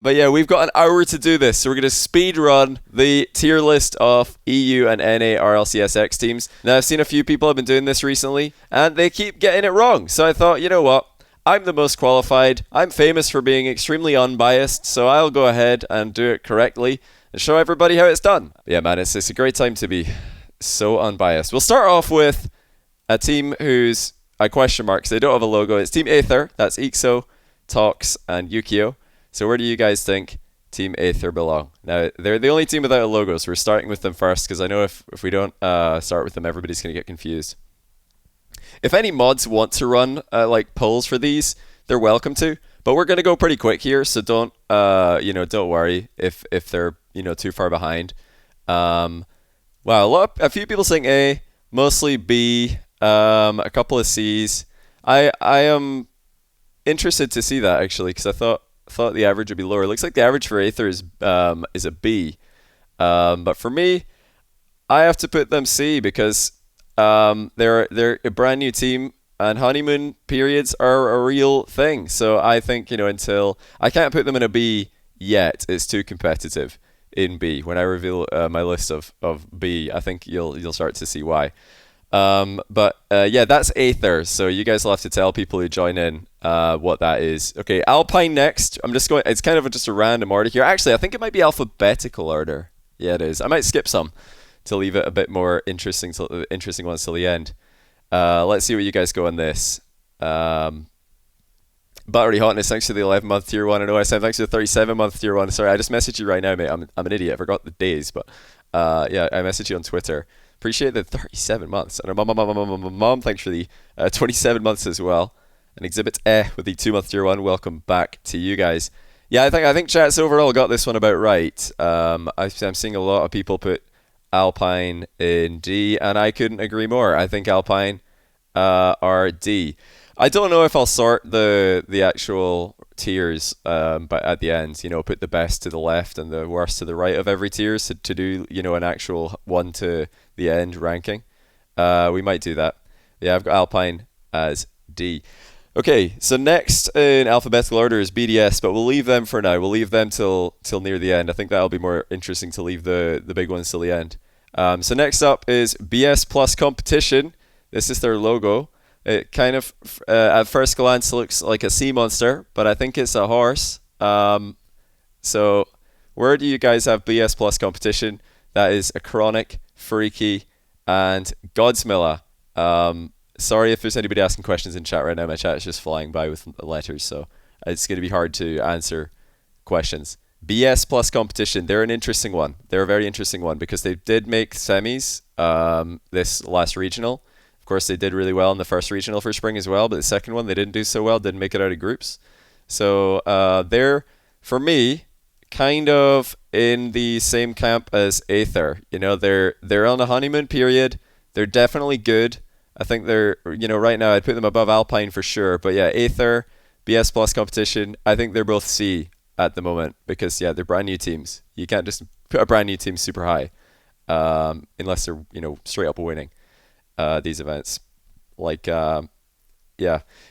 But yeah, we've got an hour to do this, so we're going to speed run the tier list of EU and NA RLCSX teams. Now, I've seen a few people have been doing this recently, and they keep getting it wrong. So I thought, you know what? I'm the most qualified. I'm famous for being extremely unbiased, so I'll go ahead and do it correctly and show everybody how it's done. Yeah, man, it's a great time to be so unbiased. We'll start off with a team who's a question mark, so they don't have a logo. It's Team Aether. That's Ixo, Tox, and Yukio. So where do you guys think Team Aether belong? Now, they're the only team without a logo, so we're starting with them first, because I know if we don't start with them, everybody's going to get confused. If any mods want to run like polls for these, they're welcome to. But we're going to go pretty quick here, so don't worry if they're too far behind. Wow, a few people saying A, mostly B, a couple of C's. I am interested to see that actually, because I thought the average would be lower. It looks like the average for Aether is a B, but for me, I have to put them C because they're a brand new team and honeymoon periods are a real thing. So I think until I can't put them in a B yet, it's too competitive in B. When I reveal my list of B, I think you'll start to see why. Yeah, that's Aether. So you guys will have to tell people who join in what that is. Okay, Alpine next. I'm just going. It's kind of just a random order here. Actually, I think it might be alphabetical order. Yeah, it is. I might skip some to leave it a bit more interesting ones till the end. Let's see what you guys go on this. Battery Hotness, thanks for the 11-month tier 1. And OSM, thanks for the 37-month tier 1. Sorry, I just messaged you right now, mate. I'm an idiot. I forgot the days, but yeah, I messaged you on Twitter. Appreciate the 37 months. And mom, thanks for the 27 months as well. And Exhibit with the 2-month tier 1. Welcome back to you guys. Yeah, I think chat's overall got this one about right. I'm seeing a lot of people put Alpine in D, and I couldn't agree more. I think Alpine are D. I don't know if I'll sort the actual tiers, but at the end, put the best to the left and the worst to the right of every tier to do, an actual one to the end ranking. We might do that. Yeah, I've got Alpine as D. Okay, so next in alphabetical order is BDS, but we'll leave them for now. We'll leave them till near the end. I think that'll be more interesting to leave the big ones till the end. So next up is BS Plus Competition. This is their logo. It kind of, at first glance, looks like a sea monster, but I think it's a horse. So where do you guys have BS Plus Competition? That is Acronic, Freaky, and Godsmilla. Sorry if there's anybody asking questions in chat right now. My chat is just flying by with letters, so it's going to be hard to answer questions. BS Plus Competition, they're an interesting one. They're a very interesting one because they did make semis this last regional. Of course, they did really well in the first regional for spring as well, but the second one, they didn't do so well, didn't make it out of groups. So they're, for me, kind of in the same camp as Aether. They're on a honeymoon period. They're definitely good. I think they're, right now I'd put them above Alpine for sure. But yeah, Aether, BS Plus Competition, I think they're both C at the moment because, yeah, they're brand new teams. You can't just put a brand new team super high unless they're, straight up winning these events. Like, yeah,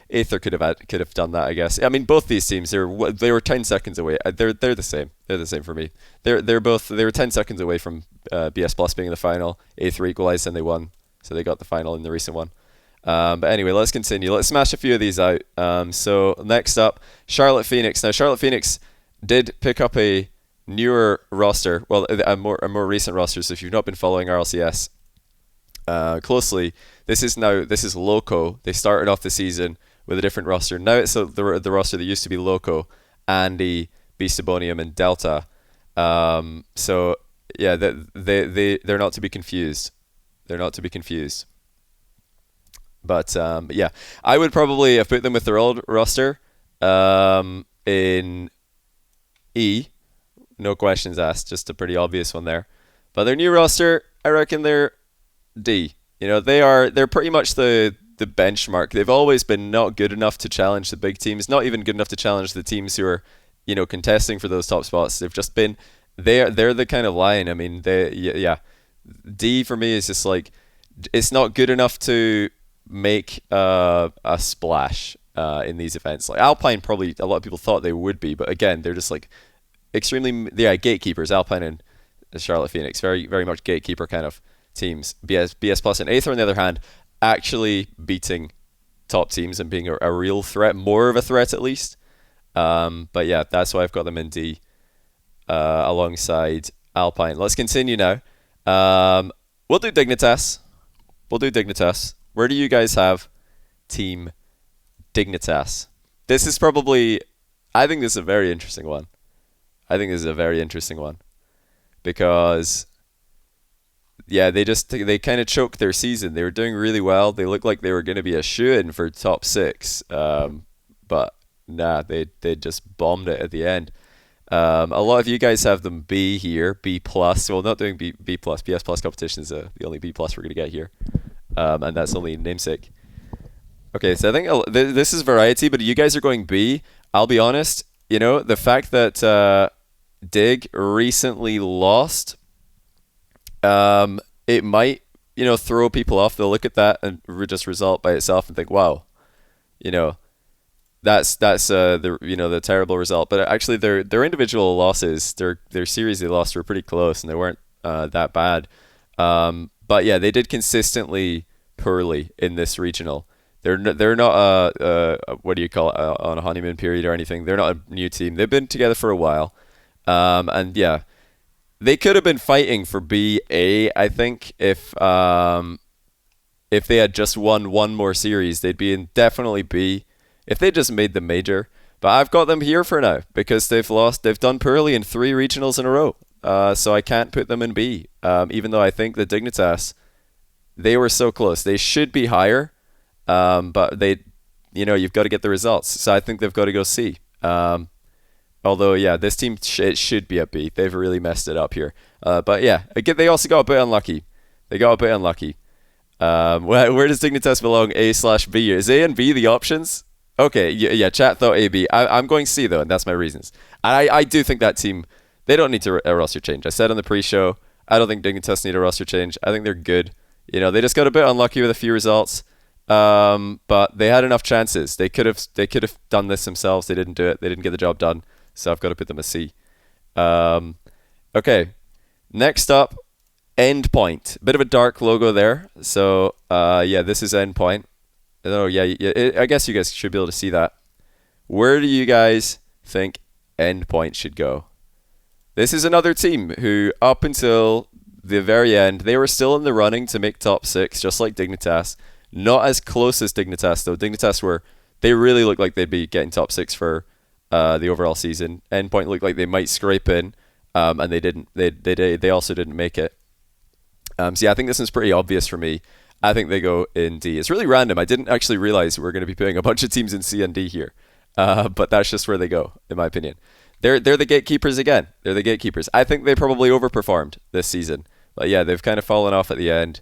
Aether could have done that, I guess. I mean, both these teams, they were 10 seconds away. They're the same. They're the same for me. They were 10 seconds away from BS Plus being in the final. Aether equalized and they won. So they got the final in the recent one. But anyway, let's continue. Let's smash a few of these out. So next up, Charlotte Phoenix. Now, Charlotte Phoenix did pick up a newer roster. Well, a more recent roster. So if you've not been following RLCS closely, this is Loco. They started off the season with a different roster. Now it's the roster that used to be Loco, Andy, Beastabonium, and Delta. So yeah, they're not to be confused. They're not to be confused. But yeah, I would probably have put them with their old roster in E. No questions asked. Just a pretty obvious one there. But their new roster, I reckon they're D. They're pretty much the benchmark. They've always been not good enough to challenge the big teams. Not even good enough to challenge the teams who are, contesting for those top spots. They've just been they're the kind of line. I mean, D for me is just like it's not good enough to make a splash in these events. Like Alpine, probably a lot of people thought they would be, but again, they're just like extremely, yeah, gatekeepers, Alpine and Charlotte Phoenix, very very much gatekeeper kind of teams. BS Plus and Aether on the other hand, actually beating top teams and being a real threat, more of a threat at least. But yeah, that's why I've got them in D alongside Alpine. Let's continue now. We'll do Dignitas. We'll do Dignitas. Where do you guys have Team Dignitas? This is probably, I think this is a very interesting one. I think this is a very interesting one because, yeah, they kind of choked their season. They were doing really well. They looked like they were going to be a shoo-in for top 6, but nah, they just bombed it at the end. A lot of you guys have them B here, B plus. Well, not doing B plus. BS plus competition is the only B plus we're going to get here, and that's only namesake. Okay, so I think this is variety, but you guys are going B. I'll be honest, the fact that Dig recently lost, it might, throw people off. They'll look at that and just result by itself and think, wow, that's the terrible result. But actually, their individual losses, their series they lost were pretty close and they weren't that bad. But yeah, they did consistently poorly in this regional. They're not what do you call it, on a honeymoon period or anything. They're not a new team. They've been together for a while, and yeah, they could have been fighting for BA. I think if they had just won one more series, they'd be in definitely B. If they just made the major, but I've got them here for now because they've done poorly in 3 regionals in a row. So I can't put them in B, even though I think the Dignitas, they were so close. They should be higher, but you've got to get the results. So I think they've got to go C. Although, yeah, this team it should be a B. They've really messed it up here. But yeah, again, they also got a bit unlucky. Where does Dignitas belong? A/B? Is A and B the options? Okay, yeah, chat thought A/B. I'm going C, though, and that's my reasons. And I do think that team, they don't need a roster change. I said on the pre-show, I don't think Dignitas need a roster change. I think they're good. They just got a bit unlucky with a few results, but they had enough chances. They could have done this themselves. They didn't do it. They didn't get the job done, so I've got to put them a C. Okay, next up, Endpoint. Bit of a dark logo there. So, yeah, this is Endpoint. Oh, yeah, I guess you guys should be able to see that. Where do you guys think Endpoint should go? This is another team who, up until the very end, they were still in the running to make top 6, just like Dignitas. Not as close as Dignitas, though. Dignitas they really looked like they'd be getting top 6 for the overall season. Endpoint looked like they might scrape in, and they didn't. They also didn't make it. So yeah, I think this one's pretty obvious for me. I think they go in D. It's really random. I didn't actually realize we were going to be putting a bunch of teams in C and D here. But that's just where they go, in my opinion. They're the gatekeepers again. They're the gatekeepers. I think they probably overperformed this season. But yeah, they've kind of fallen off at the end.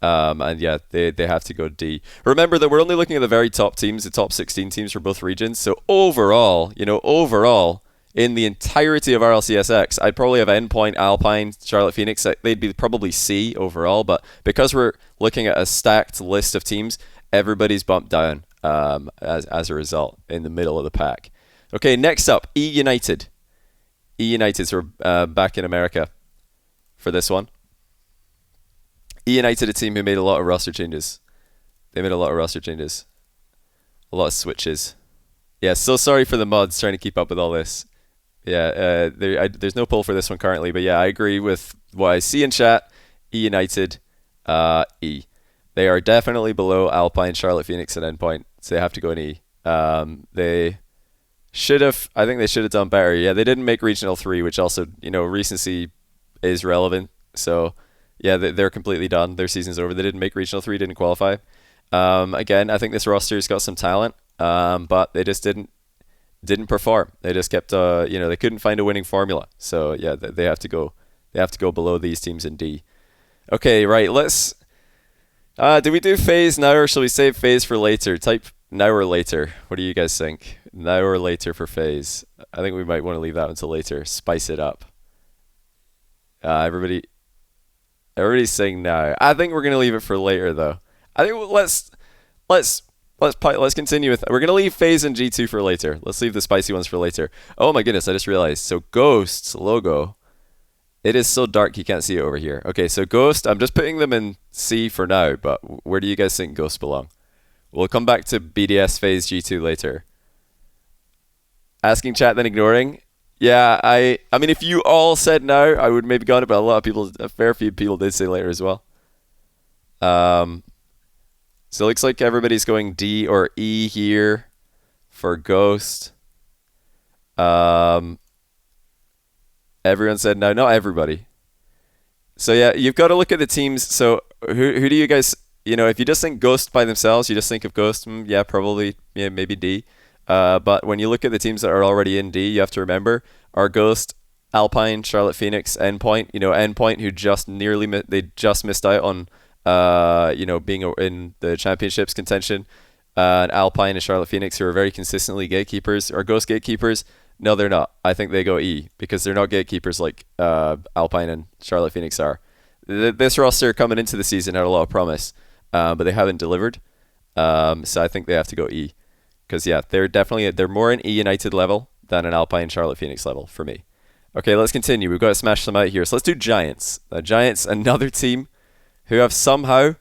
And yeah, they have to go D. Remember that we're only looking at the very top teams, the top 16 teams for both regions. So overall, in the entirety of RLCSX, I'd probably have Endpoint, Alpine, Charlotte Phoenix. They'd be probably C overall, but because we're looking at a stacked list of teams, everybody's bumped down as a result in the middle of the pack. Okay, next up, E United. E United, so we're back in America for this one. E United, a team who made a lot of roster changes. They made a lot of roster changes. A lot of switches. Yeah, so sorry for the mods trying to keep up with all this. Yeah, there's no poll for this one currently, but yeah, I agree with what I see in chat. E United, E. They are definitely below Alpine, Charlotte Phoenix, and Endpoint, so they have to go in E. I think they should have done better. Yeah, they didn't make Regional 3, which also, recency is relevant. So, yeah, they're completely done. Their season's over. They didn't make Regional 3, didn't qualify. Again, I think this roster's got some talent, but they just didn't perform. They just kept, they couldn't find a winning formula. So yeah, they have to go. They have to go below these teams in D. Okay, right. Let's. Do we do phase now, or shall we save phase for later? Type now or later. What do you guys think? Now or later for phase? I think we might want to leave that until later. Spice it up. Everybody's saying now. I think we're gonna leave it for later though. I think let's let's continue with. We're gonna leave FaZe and G2 for later. Let's leave the spicy ones for later. Oh my goodness! I just realized. So Ghost's logo. It is so dark you can't see it over here. Okay, so Ghost. I'm just putting them in C for now. But where do you guys think Ghost belong? We'll come back to BDS FaZe G2 later. Asking chat then ignoring. Yeah, I mean, if you all said no, I would maybe gone it, but a fair few people did say later as well. So it looks like everybody's going D or E here for Ghost. Everyone said no, not everybody. So yeah, you've got to look at the teams. So who do you guys, if you just think Ghost by themselves, you just think of Ghost, yeah, probably, yeah, maybe D. But when you look at the teams that are already in D, you have to remember are Ghost, Alpine, Charlotte Phoenix, Endpoint. Endpoint who just missed out on being in the championships contention. And Alpine and Charlotte Phoenix, who are very consistently gatekeepers, are Ghost gatekeepers. No, they're not. I think they go E because they're not gatekeepers like Alpine and Charlotte Phoenix are. This roster coming into the season had a lot of promise, but they haven't delivered. So I think they have to go E. Because, yeah, they're more an E United level than an Alpine Charlotte Phoenix level for me. Okay, let's continue. We've got to smash them out here. So let's do Giants. Giants, another team who have somehow,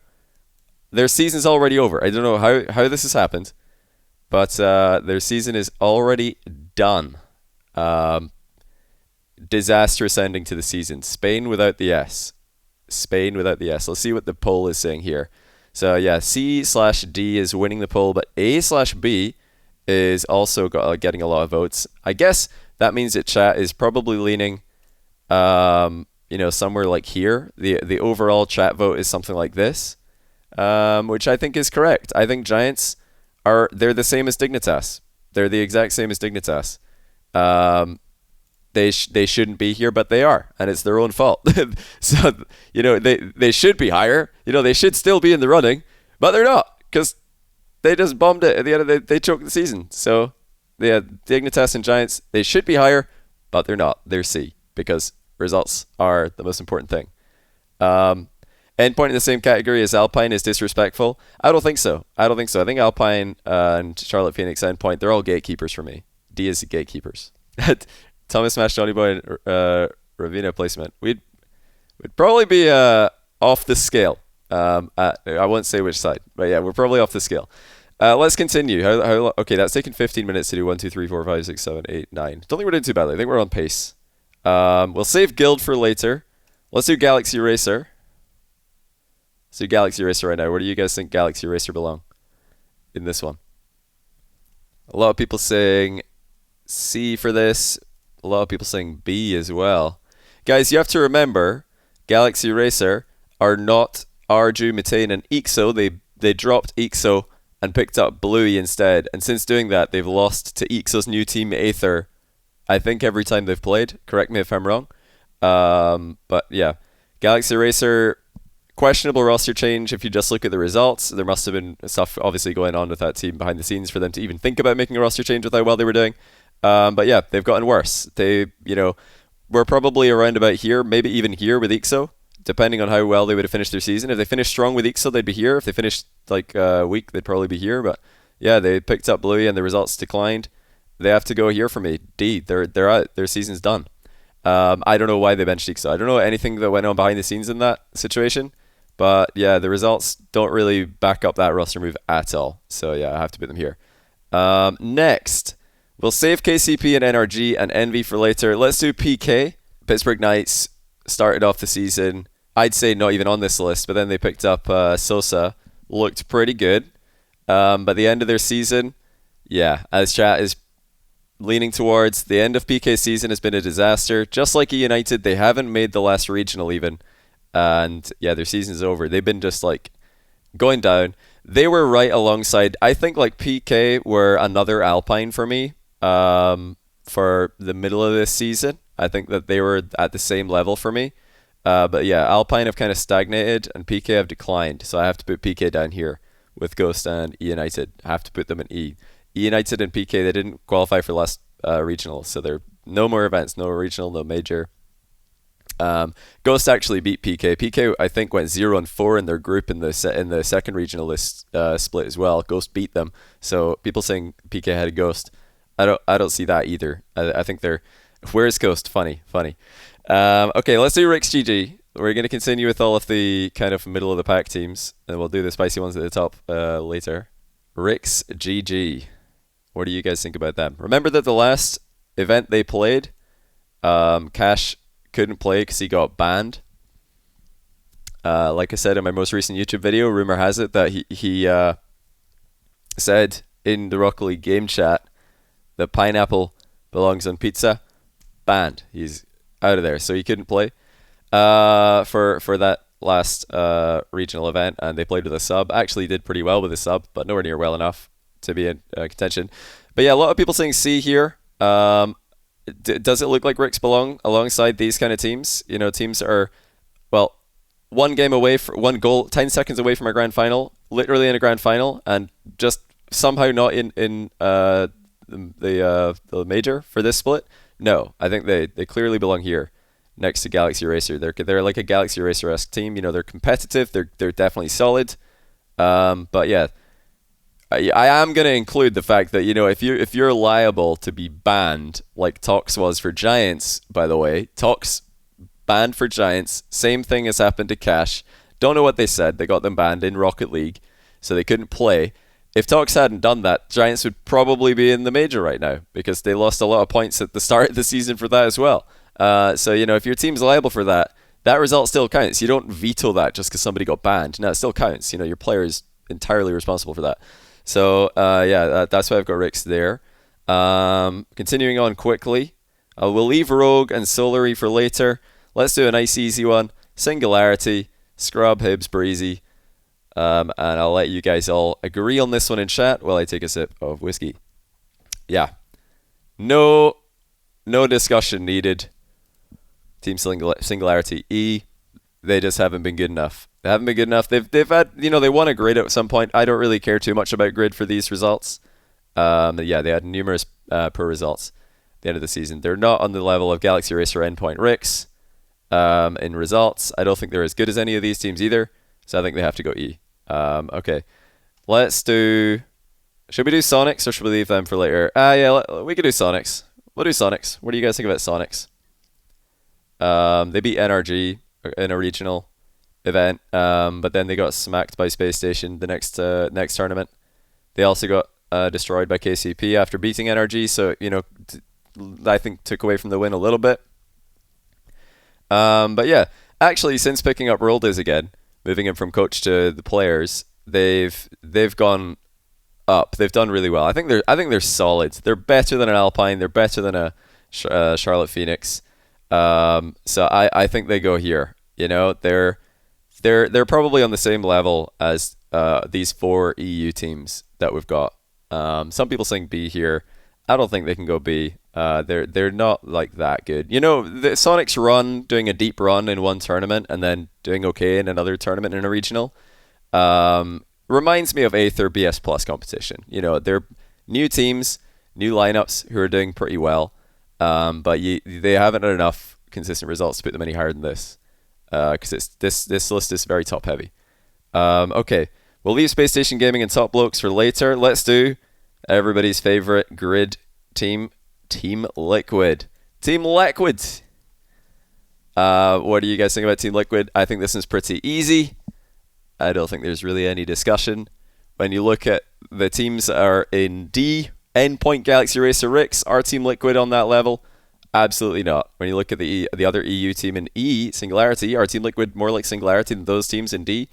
their season's already over. I don't know how this has happened, but their season is already done. Disastrous ending to the season. Spain without the S. Let's see what the poll is saying here. So yeah, C/D is winning the poll, but A/B is also getting a lot of votes. I guess that means that chat is probably leaning, somewhere like here. The overall chat vote is something like this, which I think is correct. I think Giants they're the same as Dignitas. They're the exact same as Dignitas. They shouldn't be here, but they are, and it's their own fault. So they should be higher. They should still be in the running, but they're not because they just bombed it at the end of they choked the season. So yeah, Dignitas and Giants, they should be higher, but they're not. They're C because results are the most important thing. Endpoint in the same category as Alpine is disrespectful. I don't think so. I think Alpine and Charlotte Phoenix, Endpoint, they're all gatekeepers for me. D is the gatekeepers. Thomas Smash, Johnny Boy, and Ravina placement. We'd probably be off the scale. I won't say which side, but yeah, we're probably off the scale. Let's continue. Okay, that's taken 15 minutes to do 1, 2, 3, 4, 5, 6, 7, 8, 9. Don't think we're doing too badly. I think we're on pace. We'll save Guild for later. Let's do Galaxy Racer. Let's do Galaxy Racer right now. Where do you guys think Galaxy Racer belong in this one? A lot of people saying C for this. A lot of people saying B as well. Guys, you have to remember, Galaxy Racer are not Arju, Mitane, and Ixo. They dropped Ixo and picked up Bluey instead. And since doing that, they've lost to Ixo's new team, Aether, I think every time they've played. Correct me if I'm wrong. But yeah, Galaxy Racer, questionable roster change. If you just look at the results, there must have been stuff obviously going on with that team behind the scenes for them to even think about making a roster change with how well they were doing. But yeah, they've gotten worse. We're probably around about here, maybe even here with Ixo, depending on how well they would have finished their season. If they finished strong with Ixo, they'd be here. If they finished weak, they'd probably be here. But yeah, they picked up Bluey and the results declined. They have to go here for me. D, they're out. Their season's done. I don't know why they benched Ixo. I don't know anything that went on behind the scenes in that situation. But yeah, the results don't really back up that roster move at all. So yeah, I have to put them here. Next, we'll save KCP and NRG and Envy for later. Let's do PK. Pittsburgh Knights started off the season, I'd say not even on this list, but then they picked up Sosa. Looked pretty good. But the end of their season, yeah, as chat is leaning towards, the end of PK's season has been a disaster. Just like United, they haven't made the last regional even. And yeah, their season's over. They've been just like going down. They were right alongside, I think like PK were another Alpine for me for the middle of this season. I think that they were at the same level for me. But yeah, Alpine have kind of stagnated and PK have declined. So I have to put PK down here with Ghost and E United. I have to put them in E. E United and PK, they didn't qualify for last regional. So there are no more events, no regional, no major. Ghost actually beat PK. PK I think went 0-4 in their group in the second regional list split as well. Ghost beat them. So people saying PK had a Ghost, I don't see that either. I think they're, where's Ghost? Funny. Okay, let's do Rick's GG. We're going to continue with all of the kind of middle of the pack teams, and we'll do the spicy ones at the top later. Rick's GG. What do you guys think about them? Remember that the last event they played, Cash couldn't play because he got banned. Like I said in my most recent YouTube video, rumor has it that he said in the Rocket League game chat that pineapple belongs on pizza. Banned. He's out of there, so he couldn't play for that last regional event, and they played with a sub. Actually did pretty well with a sub, but nowhere near well enough to be in contention. But yeah, a lot of people saying C here. Does it look like Rick's belong alongside these kind of teams? You know, teams that are, well, one game away, one goal, 10 seconds away from a grand final, literally in a grand final, and just somehow not in the major for this split. No, I think they clearly belong here, next to Galaxy Racer. They're like a Galaxy Racer-esque team. You know, they're competitive. They're definitely solid. But yeah, I am going to include the fact that, you know, if you're liable to be banned, like Tox was for Giants, by the way, Tox banned for Giants. Same thing has happened to Cash. Don't know what they said. They got them banned in Rocket League, so they couldn't play. If Tox hadn't done that, Giants would probably be in the major right now because they lost a lot of points at the start of the season for that as well. So, you know, if your team's liable for that, that result still counts. You don't veto that just because somebody got banned. No, it still counts. You know, your player is entirely responsible for that. So, yeah, that's why I've got Ricks there. Continuing on quickly, we'll leave Rogue and Solary for later. Let's do a nice easy one. Singularity, Scrub, Hibs, Breezy. And I'll let you guys all agree on this one in chat while I take a sip of whiskey. Yeah. No discussion needed. Team Singularity E. They just haven't been good enough. They haven't been good enough. They've had, you know, they won a grid at some point. I don't really care too much about grid for these results. Yeah, they had numerous poor results at the end of the season. They're not on the level of Galaxy Racer Endpoint Ricks in results. I don't think they're as good as any of these teams either. So I think they have to go E. Okay. Let's do... Should we do Sonics or should we leave them for later? Yeah, we could do Sonics. We'll do Sonics. What do you guys think about Sonics? They beat NRG in a regional event, but then they got smacked by Space Station the next tournament. They also got destroyed by KCP after beating NRG, so, you know, I think took away from the win a little bit. But yeah, actually, since picking up Roldays again, moving him from coach to the players, they've gone up. They've done really well. I think they're solid. They're better than an Alpine. They're better than a Charlotte Phoenix. So I think they go here. You know, they're probably on the same level as these 4 EU teams that we've got. Some people saying B here. I don't think they can go B. They're not like that good. You know, the Sonics run, doing a deep run in one tournament and then doing okay in another tournament in a regional, reminds me of Aether BS Plus competition. You know, they're new teams, new lineups who are doing pretty well, but they haven't had enough consistent results to put them any higher than this, because this list is very top heavy. Okay, we'll leave Space Station Gaming and Top Blokes for later. Let's do everybody's favorite grid team, Team Liquid. Team Liquid. What do you guys think about Team Liquid? I think this is pretty easy. I don't think there's really any discussion. When you look at the teams that are in D, Endpoint, Galaxy Racer, Ricks, are Team Liquid on that level? Absolutely not. When you look at the other EU team in E, Singularity, are Team Liquid more like Singularity than those teams in D?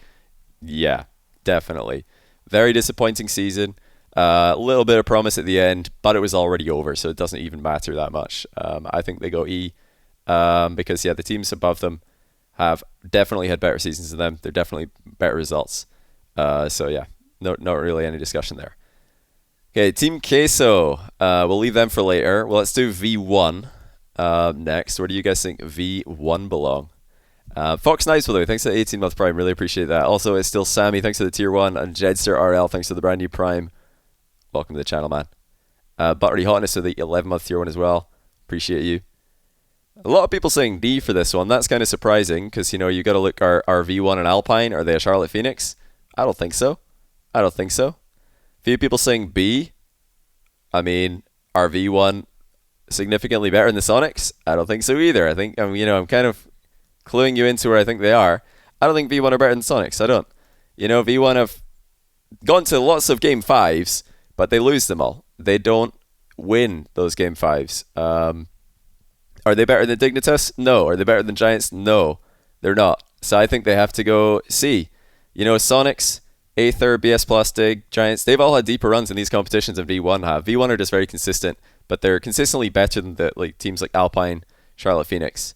Yeah, definitely. Very disappointing season. A little bit of promise at the end, but it was already over, so it doesn't even matter that much. I think they go E, because yeah, the teams above them have definitely had better seasons than them. They're definitely better results. So yeah, not really any discussion there. Okay, Team Queso. We'll leave them for later. Well, let's do V1 next. Where do you guys think V1 belong? Fox Knights, by the way, thanks for the 18-month Prime. Really appreciate that. Also, it's still Sammy. Thanks for the Tier 1. And Jedster RL, thanks for the brand new Prime. Welcome to the channel, man. Buttery Hotness for the 11-month Tier 1 as well. Appreciate you. A lot of people saying D for this one. That's kind of surprising because, you got to look our V1 and Alpine. Are they a Charlotte Phoenix? I don't think so. Few people saying B. I mean, are V1 significantly better than the Sonics? I don't think so either. I think, I'm kind of cluing you into where I think they are. I don't think V1 are better than Sonics. I don't. V1 have gone to lots of Game 5s, but they lose them all. They don't win those Game 5s. Are they better than Dignitas? No. Are they better than Giants? No. They're not. So I think they have to go C. Sonics, Aether, BS Plus, Dig, Giants, they've all had deeper runs in these competitions than V1 have. V1 are just very consistent, but they're consistently better than teams like Alpine, Charlotte Phoenix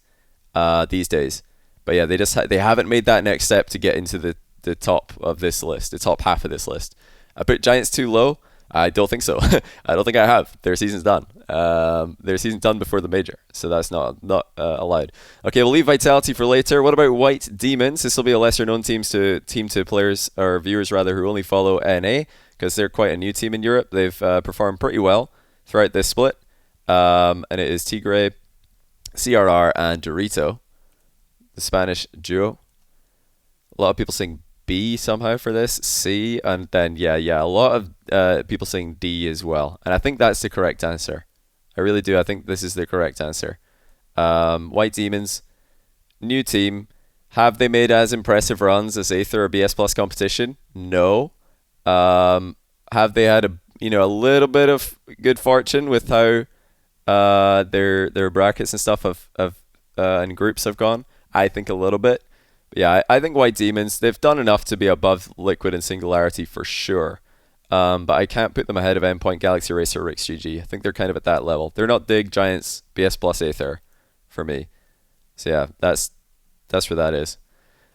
these days. But yeah, they haven't made that next step to get into the top of this list, the top half of this list. I put Giants too low. I don't think so. I don't think I have. Their season's done. Their season's done before the major, so that's not allowed. Okay, we'll leave Vitality for later. What about White Demons? This will be a lesser known team to players or viewers rather who only follow NA because they're quite a new team in Europe. They've performed pretty well throughout this split, and it is Tigre, CRR, and Dorito, the Spanish duo. A lot of people saying B somehow for this, C, and then a lot of people saying D as well, and I think that's the correct answer. I really do. I think this is the correct answer. White Demons, new team. Have they made as impressive runs as Aether or BS Plus competition? No. Have they had a little bit of good fortune with how their brackets and stuff and groups have gone? I think a little bit. Yeah, I think White Demons, they've done enough to be above Liquid and Singularity for sure. But I can't put them ahead of Endpoint, Galaxy Racer, or Rix GG. I think they're kind of at that level. They're not Dig, Giants, BS Plus, Aether for me. So yeah, that's where that is.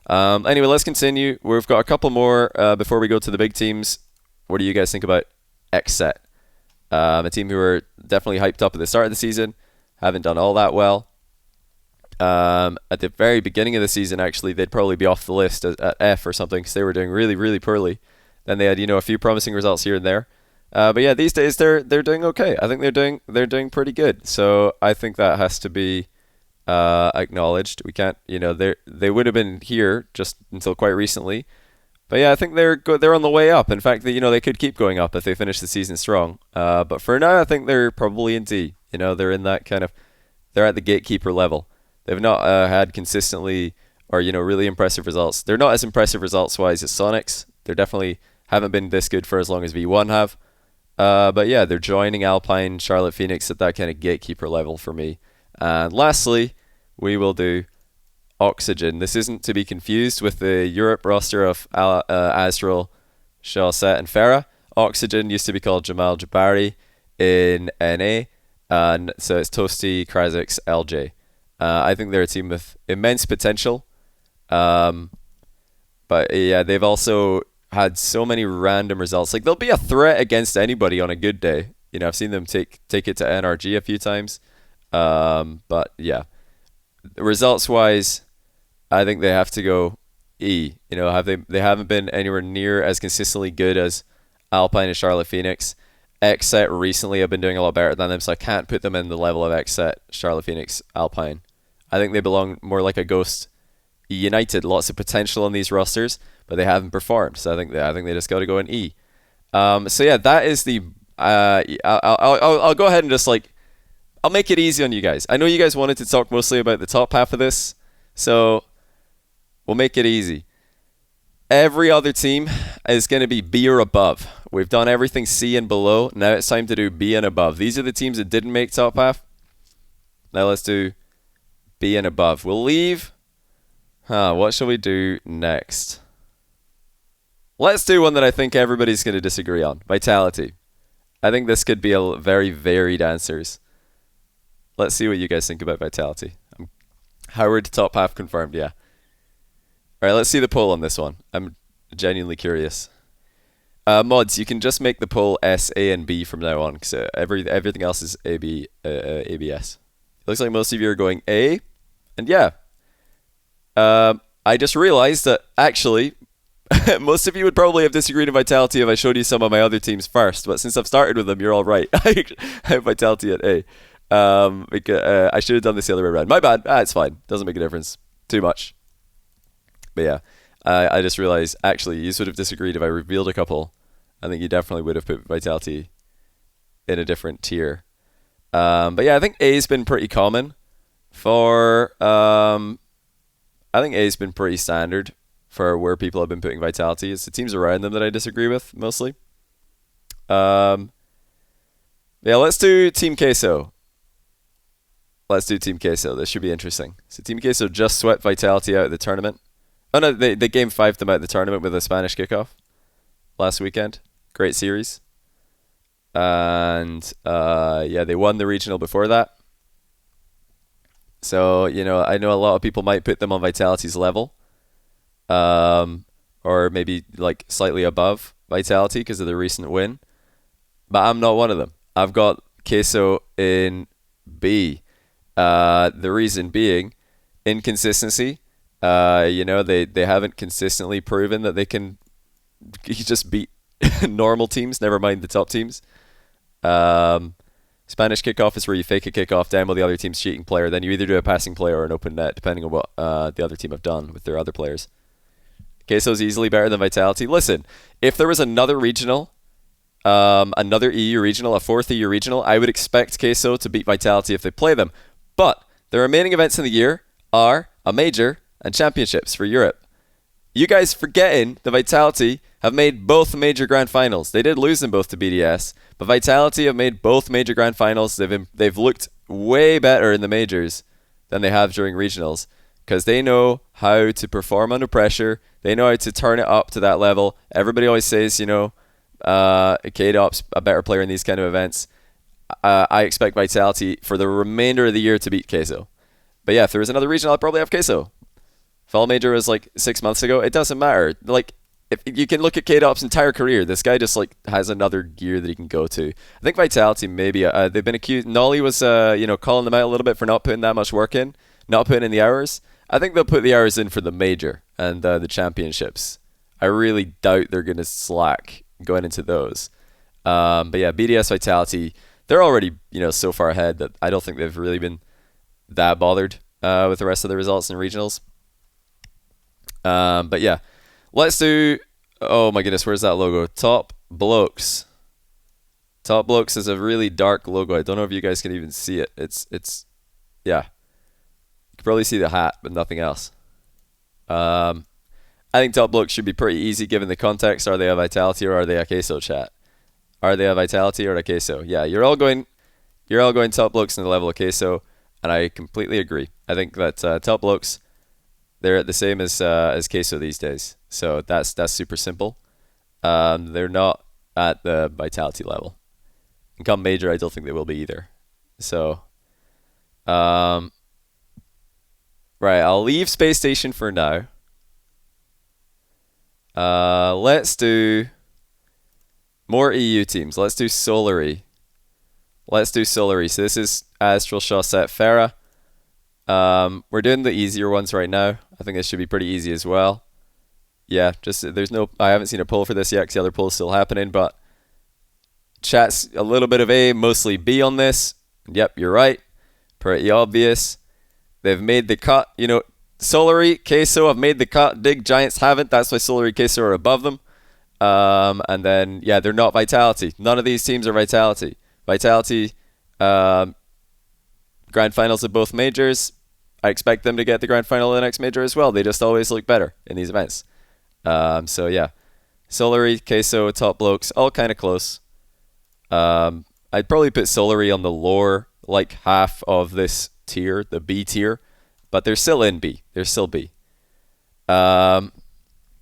Anyway, let's continue. We've got a couple more before we go to the big teams. What do you guys think about XSET? A team who were definitely hyped up at the start of the season, haven't done all that well. At the very beginning of the season, actually, they'd probably be off the list at F or something because they were doing really, really poorly. Then they had, a few promising results here and there. But yeah, these days they're doing okay. I think they're doing pretty good. So I think that has to be acknowledged. We can't, they would have been here just until quite recently. But yeah, I think they're good. They're on the way up. In fact, they could keep going up if they finish the season strong. But for now, I think they're probably in D. They're in that kind of, they're at the gatekeeper level. They've not had consistently or really impressive results. They're not as impressive results-wise as Sonics. They definitely haven't been this good for as long as V1 have. But yeah, they're joining Alpine, Charlotte Phoenix at that kind of gatekeeper level for me. And lastly, we will do Oxygen. This isn't to be confused with the Europe roster of Azrael, Shawset, and Farah. Oxygen used to be called Jamal Jabari in NA, and so it's Toasty, Krasix, LJ. I think they're a team with immense potential. But yeah, they've also had so many random results. Like, they'll be a threat against anybody on a good day. I've seen them take it to NRG a few times. But yeah, results-wise, I think they have to go E. They haven't been anywhere near as consistently good as Alpine and Charlotte Phoenix. XSET recently have been doing a lot better than them, so I can't put them in the level of XSET, Charlotte Phoenix, Alpine. I think they belong more like a Ghost United. Lots of potential on these rosters, but they haven't performed. So I think they just got to go in E. So yeah, that is the. I'll go ahead and just I'll make it easy on you guys. I know you guys wanted to talk mostly about the top half of this, so we'll make it easy. Every other team is going to be B or above. We've done everything C and below. Now it's time to do B and above. These are the teams that didn't make top half. Now let's do B and above. We'll leave. What shall we do next? Let's do one that I think everybody's going to disagree on. Vitality. I think this could be a very varied answers. Let's see what you guys think about Vitality. Howard top half confirmed, yeah. Alright, let's see the poll on this one. I'm genuinely curious. Mods, you can just make the poll S, A, and B from now on, because everything else is A, B, ABS. Looks like most of you are going A, and yeah. I just realized that, actually, most of you would probably have disagreed in Vitality if I showed you some of my other teams first, but since I've started with them, you're all right. I have Vitality at A. Because, I should have done this the other way around. My bad. It's fine. Doesn't make a difference too much. But yeah, I just realized, actually, you sort of disagreed if I revealed a couple. I think you definitely would have put Vitality in a different tier. But yeah, I think A's been pretty common for... I think A's been pretty standard for where people have been putting Vitality. It's the teams around them that I disagree with, mostly. Yeah, let's do Team Queso. This should be interesting. So Team Queso just swept Vitality out of the tournament. Oh no, they game 5'd them out of the tournament with a Spanish kickoff last weekend. Great series. And yeah, they won the regional before that. So, I know a lot of people might put them on Vitality's level. Or maybe like slightly above Vitality because of the recent win. But I'm not one of them. I've got Queso in B. The reason being inconsistency. They haven't consistently proven that they can just beat normal teams, never mind the top teams. Spanish kickoff is where you fake a kickoff down while the other team's cheating player. Then you either do a passing play or an open net, depending on what the other team have done with their other players. Queso's easily better than Vitality. Listen, if there was another regional, another EU regional, a fourth EU regional, I would expect Queso to beat Vitality if they play them. But the remaining events in the year are a major and championships for Europe. You guys forgetting the Vitality have made both major grand finals. They did lose them both to BDS, but Vitality have made both major grand finals. They've looked way better in the majors than they have during regionals because they know how to perform under pressure. They know how to turn it up to that level. Everybody always says, K-Dop's a better player in these kind of events. I expect Vitality for the remainder of the year to beat Queso. But yeah, if there was another regional, I'd probably have Queso. Fall Major was like 6 months ago. It doesn't matter. Like, if you can look at K-Dop's entire career, this guy just like has another gear that he can go to. I think Vitality maybe they've been accused. Nolly was calling them out a little bit for not putting that much work in, not putting in the hours. I think they'll put the hours in for the major and the championships. I really doubt they're gonna slack going into those. But yeah, BDS Vitality, they're already so far ahead that I don't think they've really been that bothered with the rest of the results in regionals. But yeah, let's do, oh my goodness, where's that logo? Top Blokes. Top Blokes is a really dark logo. I don't know if you guys can even see it. It's yeah. You can probably see the hat, but nothing else. I think Top Blokes should be pretty easy given the context. Are they a Vitality or are they a Queso, chat? Are they a Vitality or a Queso? Yeah, you're all going Top Blokes in the level of Queso, and I completely agree. I think that Top Blokes, they're at the same as Queso these days. So that's super simple. They're not at the Vitality level. And come Major, I don't think they will be either. So, right, I'll leave Space Station for now. Let's do more EU teams. Let's do Solary. So this is Astral, Shawset, Farah. We're doing the easier ones right now. I think this should be pretty easy as well. Yeah, I haven't seen a poll for this yet because the other poll is still happening, but chat's a little bit of A, mostly B on this. Yep, you're right. Pretty obvious. They've made the cut. Solary, Queso have made the cut. Dig Giants haven't. That's why Solary, Queso are above them. And then, yeah, they're not Vitality. None of these teams are Vitality. Vitality, grand finals of both majors. I expect them to get the grand final of the next major as well. They just always look better in these events. So yeah, Solary, Queso, Top Blokes, all kind of close. I'd probably put Solary on the lower like half of this tier, the B tier, but they're still in B. They're still B.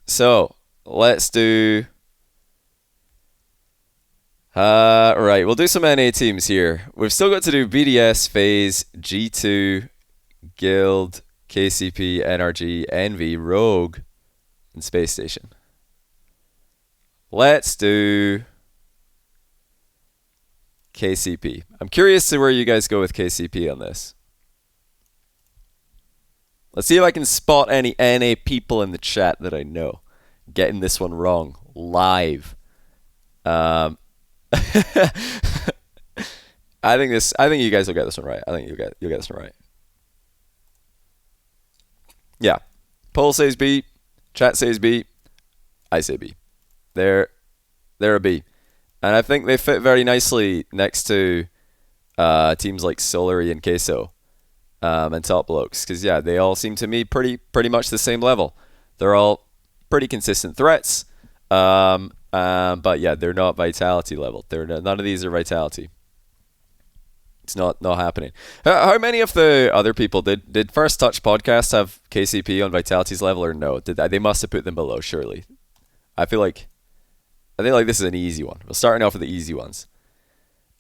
So let's do. Right, we'll do some NA teams here. We've still got to do BDS, FaZe, G2, Guild, KCP, NRG, Envy, Rogue, and Space Station. Let's do KCP. I'm curious to where you guys go with KCP on this. Let's see if I can spot any NA people in the chat that I know getting this one wrong live. I think you guys will get this one right. I think you'll get this one right. Yeah. Poll says B. Chat says B. I say B. They're a B. And I think they fit very nicely next to teams like Solary and Queso and Top Blokes. Because, yeah, they all seem to me pretty much the same level. They're all pretty consistent threats. But, yeah, they're not Vitality level. None of these are Vitality. It's not happening. How many of the other people did First Touch Podcast have KCP on Vitality's level or no? They must have put them below, surely. I think like this is an easy one. We're starting off with the easy ones.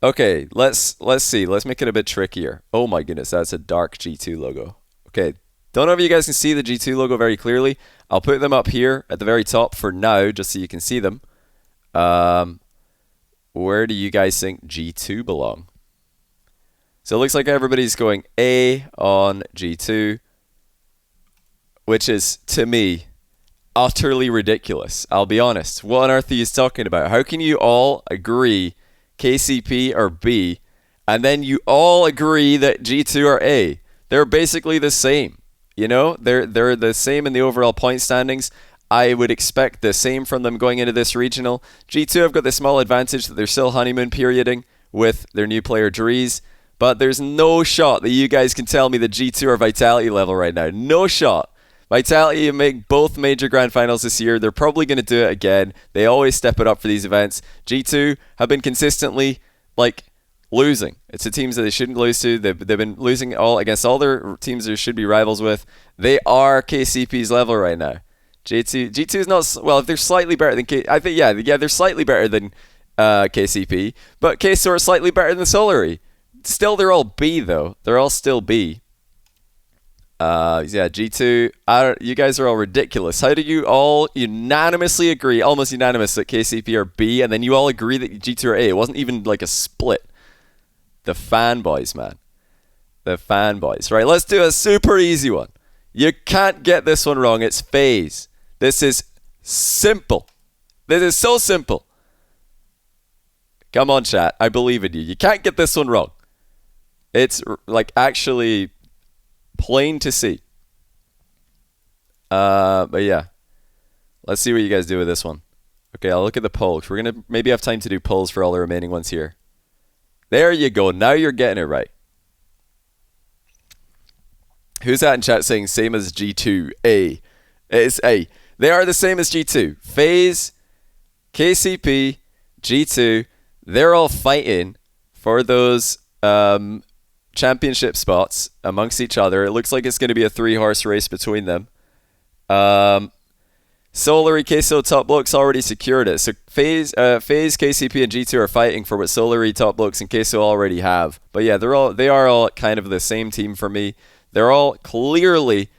Okay, let's see. Let's make it a bit trickier. Oh my goodness, that's a dark G2 logo. Okay, don't know if you guys can see the G2 logo very clearly. I'll put them up here at the very top for now, just so you can see them. Where do you guys think G2 belong? So it looks like everybody's going A on G2, which is, to me, utterly ridiculous. I'll be honest. What on earth are you talking about? How can you all agree KCP are B, and then you all agree that G2 are A? They're basically the same. You know, they're the same in the overall point standings. I would expect the same from them going into this regional. G2 have got the small advantage that they're still honeymoon perioding with their new player Drees. But there's no shot that you guys can tell me that G2 are Vitality level right now. No shot. Vitality make both major grand finals this year. They're probably going to do it again. They always step it up for these events. G2 have been consistently, losing. It's the teams that they shouldn't lose to. They've been losing against all their teams they should be rivals with. They are KCP's level right now. G2 is not, well, if they're slightly better than they're slightly better than KCP. But KSO are slightly better than Solary. Still, they're all B, though. They're all still B. G2, you guys are all ridiculous. How do you all unanimously agree, almost unanimous, that KCP are B, and then you all agree that G2 are A? It wasn't even like a split. The fanboys, man. The fanboys. Right, let's do a super easy one. You can't get this one wrong. It's FaZe. This is simple. This is so simple. Come on, chat. I believe in you. You can't get this one wrong. It's actually plain to see. But yeah, let's see what you guys do with this one. Okay, I'll look at the polls. We're gonna maybe have time to do polls for all the remaining ones here. There you go. Now you're getting it right. Who's that in chat saying same as G2? A. It's A. They are the same as G2. FaZe, KCP, G2. They're all fighting for those championship spots amongst each other. It looks like it's going to be a 3-horse race between them. Solary, Queso, Top Blokes already secured it. So FaZe, KCP, and G2 are fighting for what Solary, Top Blokes, and Queso already have. But yeah, they are all kind of the same team for me. They're all clearly,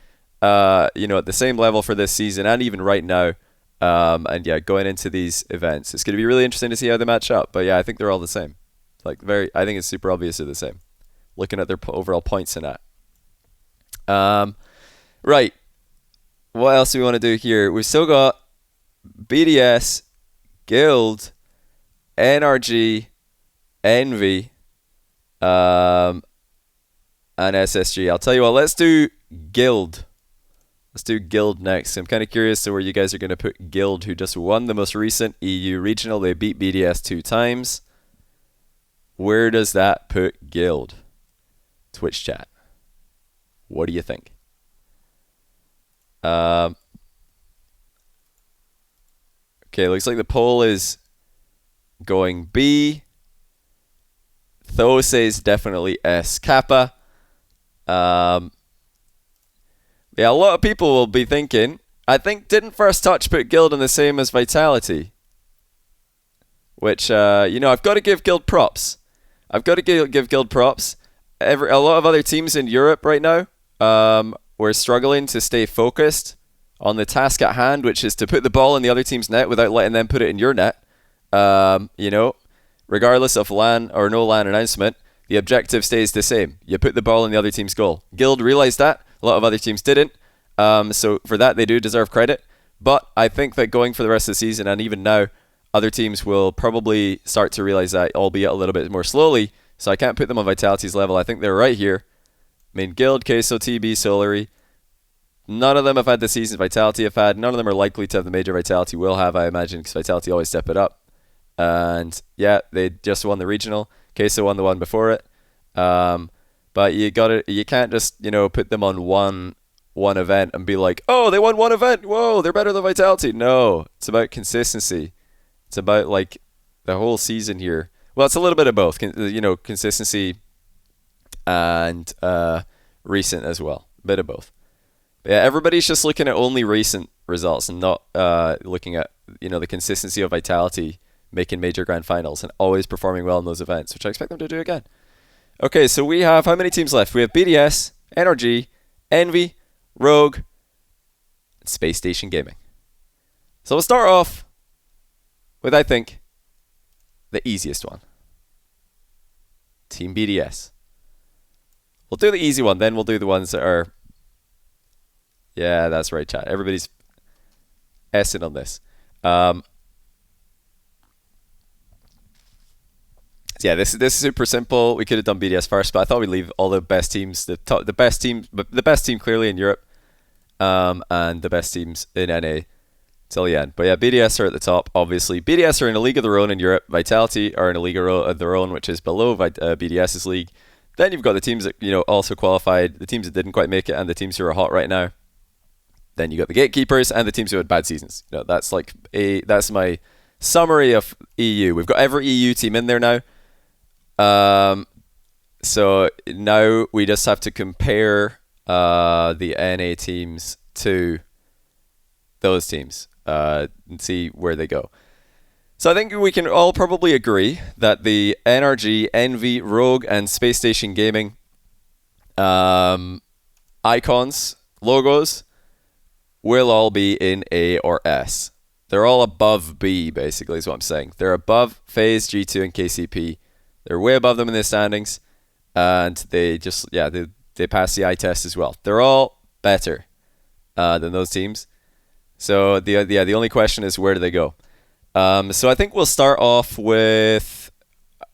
at the same level for this season and even right now. And yeah, going into these events, it's going to be really interesting to see how they match up. But yeah, I think they're all the same. I think it's super obvious they're the same. Looking at their overall points in that. Right. What else do we want to do here? We've still got BDS, Guild, NRG, Envy, and SSG. I'll tell you what, let's do Guild. Let's do Guild next. I'm kind of curious to where you guys are going to put Guild, who just won the most recent EU regional. They beat BDS 2 times. Where does that put Guild? Twitch chat. What do you think? Okay, looks like the poll is going B. Tho says definitely S. Kappa. Yeah, a lot of people will be thinking, I think, didn't First Touch put Guild in the same as Vitality? Which, I've got to give Guild props. I've got to give Guild props. A lot of other teams in Europe right now were struggling to stay focused on the task at hand, which is to put the ball in the other team's net without letting them put it in your net. Regardless of LAN or no LAN announcement, the objective stays the same. You put the ball in the other team's goal. Guild realized that. A lot of other teams didn't. So for that, they do deserve credit. But I think that going for the rest of the season, and even now, other teams will probably start to realize that, albeit a little bit more slowly, So I can't put them on Vitality's level. I think they're right here. Main Guild, Queso, TB, Solary. None of them have had the season Vitality have had. None of them are likely to have the major Vitality will have, I imagine, because Vitality always step it up. And yeah, they just won the regional. Queso won the one before it. But you can't just, put them on one event and be like, oh, they won one event. Whoa, they're better than Vitality. No, it's about consistency. It's about like the whole season here. Well, it's a little bit of both, consistency and recent as well. A bit of both. But yeah, everybody's just looking at only recent results and not looking at, the consistency of Vitality making major grand finals and always performing well in those events, which I expect them to do again. Okay, so we have how many teams left? We have BDS, NRG, Envy, Rogue, and Space Station Gaming. So we'll start off with, I think, the easiest one. Team BDS. We'll do the easy one, then we'll do the ones that are... Yeah, that's right, chat. Everybody's essing on this. Yeah, this is super simple. We could have done BDS first, but I thought we'd leave all the best teams, the best team clearly in Europe, and the best teams in NA till the end. But yeah, BDS are at the top, obviously. BDS are in a league of their own in Europe. Vitality are in a league of their own, which is below BDS's league. Then you've got the teams that also qualified, the teams that didn't quite make it, and the teams who are hot right now. Then you got the gatekeepers and the teams who had bad seasons. That's my summary of EU. We've got every EU team in there now. So now we just have to compare the NA teams to those teams and see where they go. So I think we can all probably agree that the NRG, Envy, Rogue, and Space Station Gaming icons, logos, will all be in A or S. They're all above B, basically, is what I'm saying. They're above FaZe, G2, and KCP. They're way above them in the standings, and they just, they pass the eye test as well. They're all better than those teams. So the only question is, where do they go? So I think we'll start off with,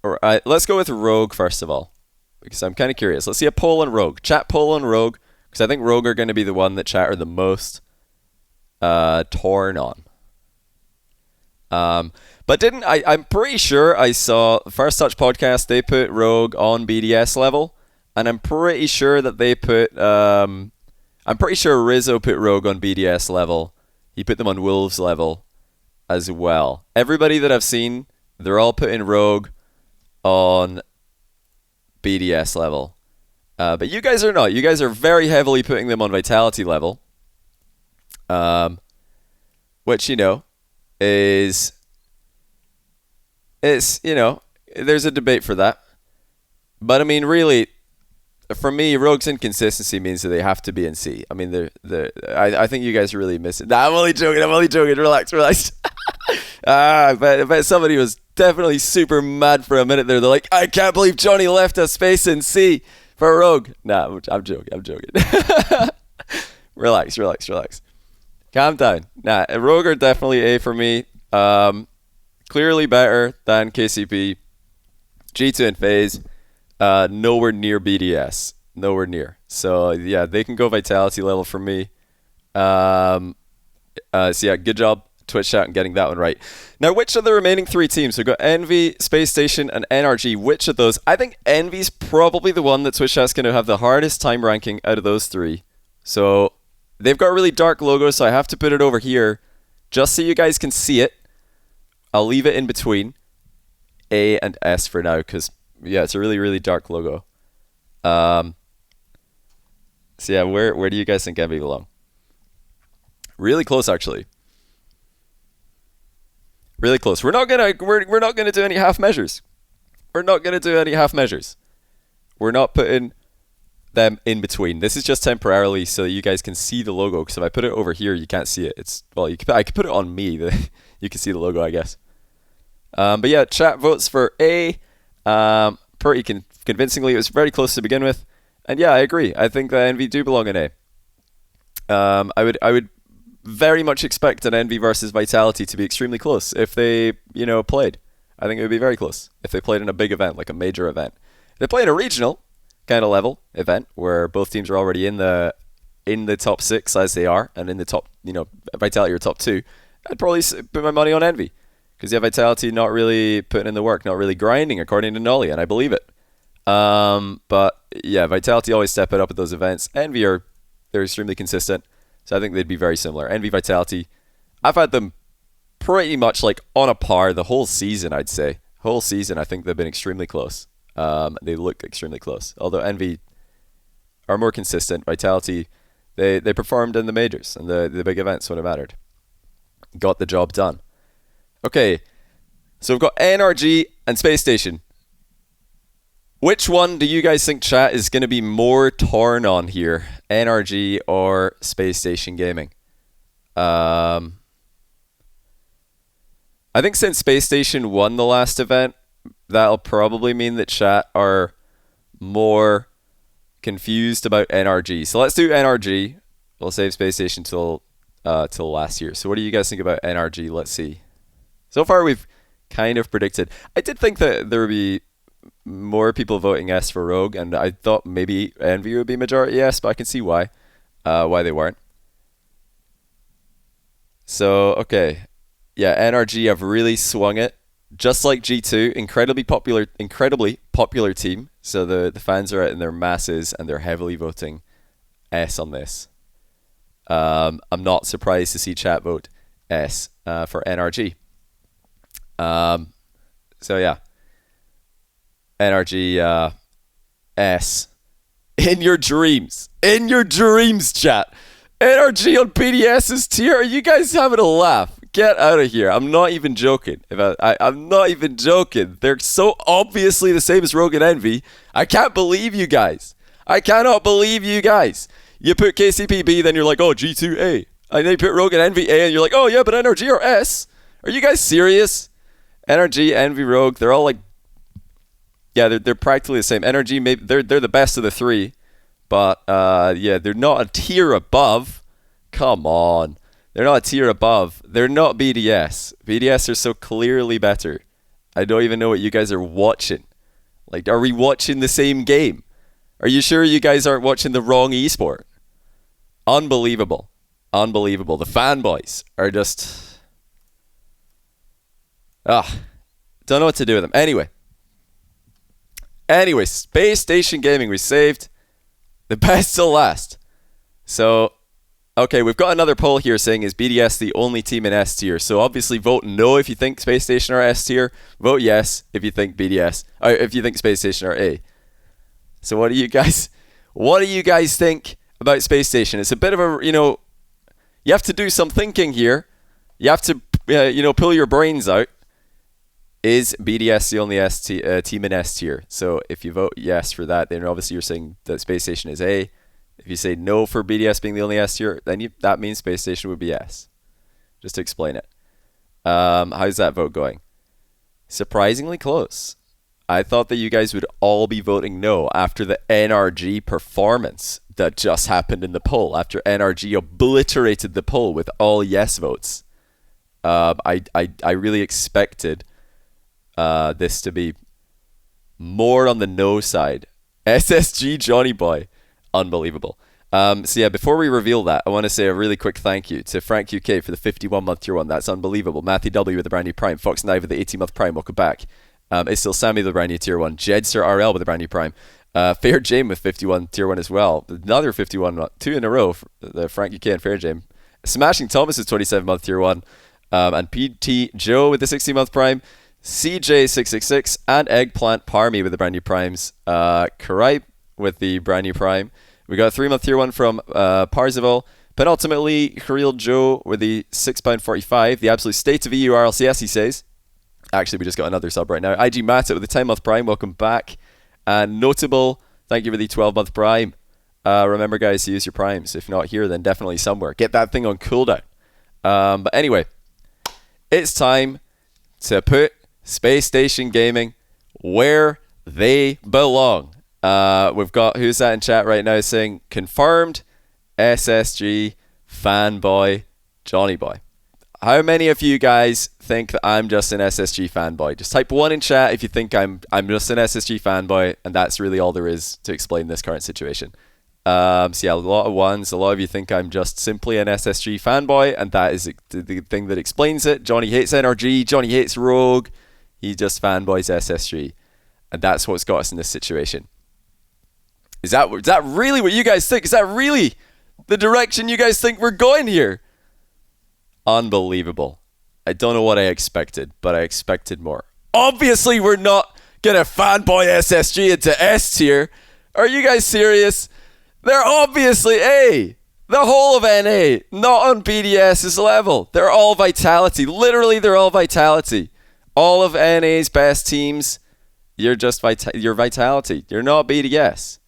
let's go with Rogue first of all, because I'm kind of curious. Let's see a poll on Rogue. Chat poll on Rogue, because I think Rogue are going to be the one that chat are the most torn on. But I'm pretty sure I saw First Touch podcast, they put Rogue on BDS level, and I'm pretty sure that they put I'm pretty sure Rizzo put Rogue on BDS level. He put them on Wolves level as well. Everybody that I've seen, they're all putting Rogue on BDS level. But you guys are not. You guys are very heavily putting them on Vitality level. Which, is... there's a debate for that. But I mean, really, for me, Rogue's inconsistency means that they have to be in C. I mean, I think you guys are really missing. Nah, I'm only joking. Relax. I bet somebody was definitely super mad for a minute there. They're like, I can't believe Johnny left a space in C for Rogue. Nah, I'm joking. Relax. Calm down. Nah, Rogue are definitely A for me. Clearly better than KCP, G2 and FaZe, nowhere near BDS, nowhere near. So yeah, they can go Vitality level for me. So yeah, good job Twitch chat and getting that one right. Now, which of the remaining three teams? We've got Envy, Space Station, and NRG. Which of those? I think Envy's probably the one that Twitch chat's going to have the hardest time ranking out of those three. So they've got a really dark logo, so I have to put it over here just so you guys can see it. I'll leave it in between A and S for now because, yeah, it's a really, really dark logo. So yeah, where do you guys think Envy belong? Really close, actually. Really close. We're not gonna do any half measures. We're not putting them in between. This is just temporarily so that you guys can see the logo. Because if I put it over here, you can't see it. I could put it on me. You can see the logo, I guess. But yeah, chat votes for A. Pretty convincingly. It was very close to begin with. And yeah, I agree. I think that Envy do belong in A. I would very much expect an Envy versus Vitality to be extremely close if they, played. I think it would be very close if they played in a big event, like a major event. They play in a regional kind of level event where both teams are already in the top 6 as they are, and in the top, Vitality are top 2. I'd probably put my money on Envy, because you have Vitality not really putting in the work, not really grinding, according to Nolly, and I believe it. But yeah, Vitality always step it up at those events. Envy they're extremely consistent, so I think they'd be very similar. Envy, Vitality, I've had them pretty much like on a par the whole season, I'd say. Whole season, I think they've been extremely close. They look extremely close. Although Envy are more consistent. Vitality, they performed in the majors and the big events when it mattered. Got the job done. Okay, so we've got NRG and Space Station. Which one do you guys think, chat, is going to be more torn on here? NRG or Space Station Gaming? I think since Space Station won the last event, that'll probably mean that chat are more confused about NRG. So let's do NRG. We'll save Space Station till last year. So what do you guys think about NRG? Let's see. So far we've kind of predicted. I did think that there would be more people voting yes for Rogue, and I thought maybe Envy would be majority yes, but I can see why they weren't. So, okay. Yeah, NRG have really swung it. Just like G2, incredibly popular team. So the fans are out in their masses and they're heavily voting S on this. I'm not surprised to see chat vote S for NRG. So yeah. NRG S. In your dreams, chat. NRG on PDS's tier. Are you guys having a laugh? Get out of here. I'm not even joking. I'm not even joking. They're so obviously the same as Rogue and Envy. I can't believe you guys. I cannot believe you guys. You put KCPB, then you're like, oh, G2A. And then you put Rogue and Envy A, and you're like, oh, yeah, but NRG are S. Are you guys serious? NRG, Envy, Rogue, they're all like, yeah, they're practically the same. NRG, maybe they're the best of the three. But, yeah, they're not a tier above. Come on. They're not a tier above. They're not BDS. BDS are so clearly better. I don't even know what you guys are watching. Like, are we watching the same game? Are you sure you guys aren't watching the wrong esport? Unbelievable. Unbelievable. The fanboys are just... don't know what to do with them. Anyway, Space Station Gaming, we saved the best till last. So, okay, we've got another poll here saying, is BDS the only team in S tier? So obviously vote no if you think Space Station are S tier. Vote yes if you think BDS, or if you think Space Station are A. So what do you guys think about Space Station? It's a bit of a, you have to do some thinking here. You have to, pull your brains out. Is BDS the only team in S tier? So if you vote yes for that, then obviously you're saying that Space Station is A. If you say no for BDS being the only S tier, then that means Space Station would be S. Just to explain it. How's that vote going? Surprisingly close. I thought that you guys would all be voting no after the NRG performance that just happened in the poll. After NRG obliterated the poll with all yes votes. I really expected this to be more on the no side. SSG Johnny Boy. Unbelievable. So yeah, before we reveal that, I want to say a really quick thank you to Frank UK for the 51-month tier 1. That's unbelievable. Matthew W with the brand new Prime. Fox Knight with the 18-month Prime. Welcome back. It's still Sammy with the brand new tier 1. Jedster RL with the brand new Prime. FairJame with 51 tier 1 as well. Another 51, 2 in a row. The Frank UK and FairJame. Smashing Thomas is 27-month tier 1. And PT Joe with the 60-month Prime. CJ666 and Eggplant Parmy with the brand new Primes. Karipe with the brand new Prime. We got a 3-month tier 1 from Parzival. Penultimately, Khalil Joe with the £6.45. The absolute state of EU RLCS, he says. Actually, we just got another sub right now. IG Matt with the 10-month Prime. Welcome back. And Notable, thank you for the 12-month Prime. Remember, guys, to use your Primes. If not here, then definitely somewhere. Get that thing on cooldown. But anyway, it's time to put Space Station Gaming where they belong. We've got, who's that in chat right now saying, confirmed SSG fanboy Johnny Boy. How many of you guys think that I'm just an SSG fanboy? Just type 1 in chat if you think I'm just an SSG fanboy, and that's really all there is to explain this current situation. So yeah, a lot of ones. A lot of you think I'm just simply an SSG fanboy, and that is the thing that explains it. Johnny hates NRG. Johnny hates Rogue. He just fanboys SSG, and that's what's got us in this situation. Is that really what you guys think? Is that really the direction you guys think we're going here? Unbelievable. I don't know what I expected, but I expected more. Obviously, we're not gonna fanboy SSG into S tier. Are you guys serious? They're obviously A. The whole of NA, not on BDS's level. They're all Vitality. Literally, they're all Vitality. All of NA's best teams, you're just you're Vitality. You're not BDS.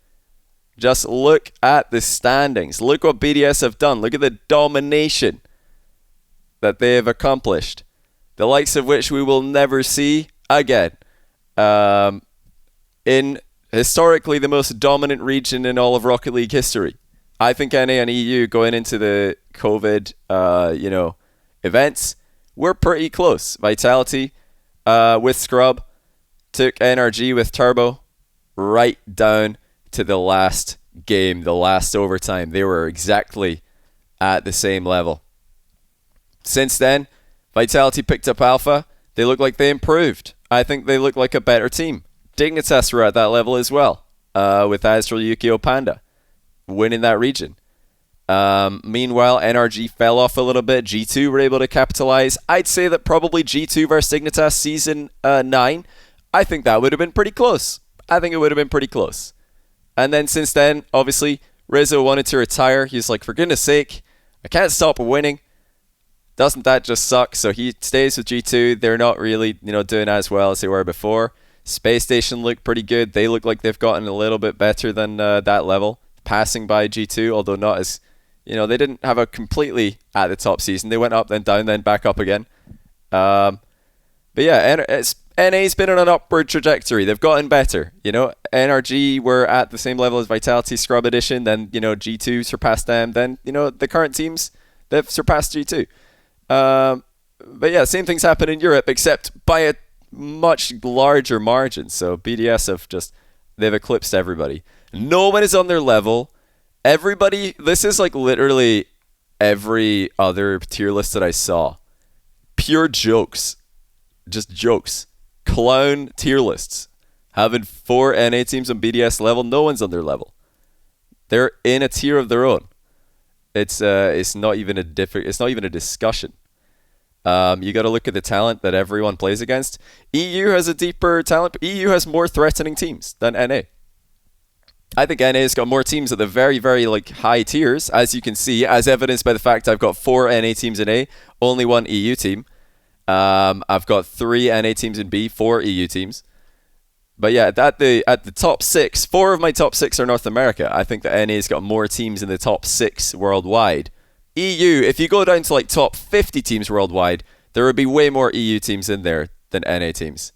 Just look at the standings. Look what BDS have done. Look at the domination that they have accomplished, the likes of which we will never see again. In historically the most dominant region in all of Rocket League history. I think NA and EU going into the COVID, events, we're pretty close. Vitality with Scrub took NRG with Turbo right down to the last game, the last overtime. They were exactly at the same level. Since then, Vitality picked up Alpha. They look like they improved. I think they look like a better team. Dignitas were at that level as well, with Azrael Yukio Panda winning that region. Meanwhile, NRG fell off a little bit. G2 were able to capitalize. I'd say that probably G2 versus Dignitas Season 9, I think that would have been pretty close. I think it would have been pretty close. And then since then, obviously, Rizzo wanted to retire. He's like, for goodness sake, I can't stop winning. Doesn't that just suck? So he stays with G2. They're not really, doing as well as they were before. Space Station look pretty good. They look like they've gotten a little bit better than that level. Passing by G2, although not as, they didn't have a completely at the top season. They went up, then down, then back up again. But yeah, NA's been on an upward trajectory. They've gotten better. NRG were at the same level as Vitality Scrub Edition. Then, G2 surpassed them. Then, the current teams, they've surpassed G2. But yeah, same things happen in Europe, except by a much larger margin. So BDS they've eclipsed everybody. No one is on their level. Everybody, this is like literally every other tier list that I saw. Pure jokes. Just jokes. Clown tier lists. Having 4 NA teams on BDS level, no one's on their level. They're in a tier of their own. It's not even a discussion. You got to look at the talent that everyone plays against. EU has a deeper talent. EU has more threatening teams than NA. I think NA's got more teams at the very, very high tiers, as you can see, as evidenced by the fact I've got 4 NA teams in A, only 1 EU team. I've got 3 NA teams in B, 4 EU teams. But yeah, at the top 6, 4 of my top 6 are North America. I think that NA's got more teams in the top 6 worldwide. EU, if you go down to top 50 teams worldwide, there would be way more EU teams in there than NA teams.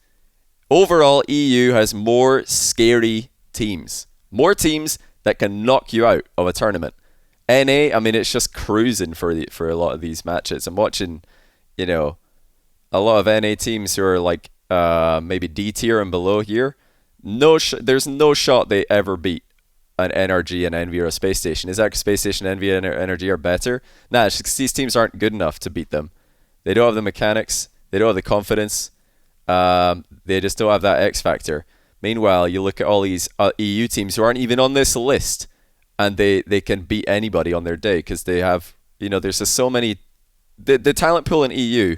Overall, EU has more scary teams. More teams that can knock you out of a tournament. NA, I mean, it's just cruising for a lot of these matches. I'm watching, a lot of NA teams who are maybe D tier and below here. There's no shot they ever beat an NRG, an Envy, or a Space Station. Is that because Space Station, Envy, and NRG are better? Nah, it's just these teams aren't good enough to beat them. They don't have the mechanics. They don't have the confidence. They just don't have that X factor. Meanwhile, you look at all these EU teams who aren't even on this list, and they can beat anybody on their day because they have, there's just so many. The talent pool in EU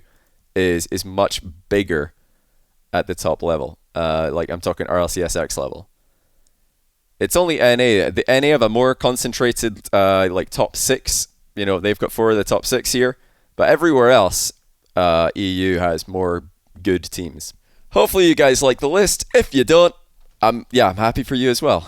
is much bigger at the top level. I'm talking RLCSX level. It's only NA. The NA have a more concentrated top 6. They've got 4 of the top 6 here, but everywhere else, EU has more good teams. Hopefully you guys like the list. If you don't, I'm happy for you as well.